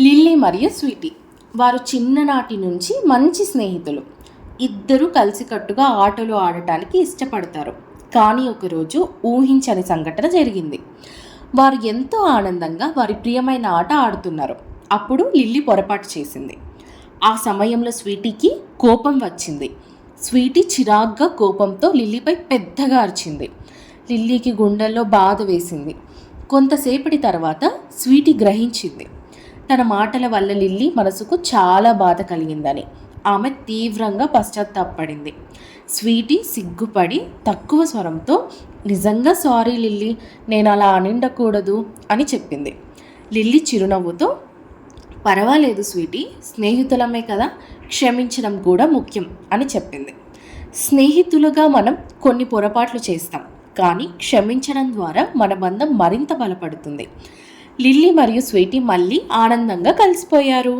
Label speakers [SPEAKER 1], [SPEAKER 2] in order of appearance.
[SPEAKER 1] Lily మరియు Sweety వారు చిన్ననాటి నుంచి మంచి స్నేహితులు. ఇద్దరూ కలిసికట్టుగా ఆటలు ఆడటానికి ఇష్టపడతారు. కానీ ఒకరోజు ఊహించని సంఘటన జరిగింది. వారు ఎంతో ఆనందంగా వారి ప్రియమైన ఆట ఆడుతున్నారు. అప్పుడు లిల్లీ పొరపాటు చేసింది. ఆ సమయంలో స్వీటీకి కోపం వచ్చింది. స్వీటీ చిరాగ్గా కోపంతో లిల్లీపై పెద్దగా అరిచింది. లిల్లీకి గుండెల్లో బాధ వేసింది. కొంతసేపటి తర్వాత స్వీటీ గ్రహించింది తన మాటల వల్ల లిల్లీ మనసుకు చాలా బాధ కలిగిందని. ఆమె తీవ్రంగా పశ్చాత్తాపడింది. స్వీటీ సిగ్గుపడి తక్కువ స్వరంతో, నిజంగా సారీ లిల్లీ, నేను అలా అనిండకూడదు అని చెప్పింది. లిల్లీ చిరునవ్వుతో, పర్వాలేదు స్వీటీ, స్నేహితులమే కదా, క్షమించడం కూడా ముఖ్యం అని చెప్పింది. స్నేహితులుగా మనం కొన్ని పొరపాట్లు చేస్తాం, కానీ క్షమించడం ద్వారా మన బంధం మరింత బలపడుతుంది. లిల్లీ మరియు స్వీటీ మళ్ళీ ఆనందంగా కలిసిపోయారు.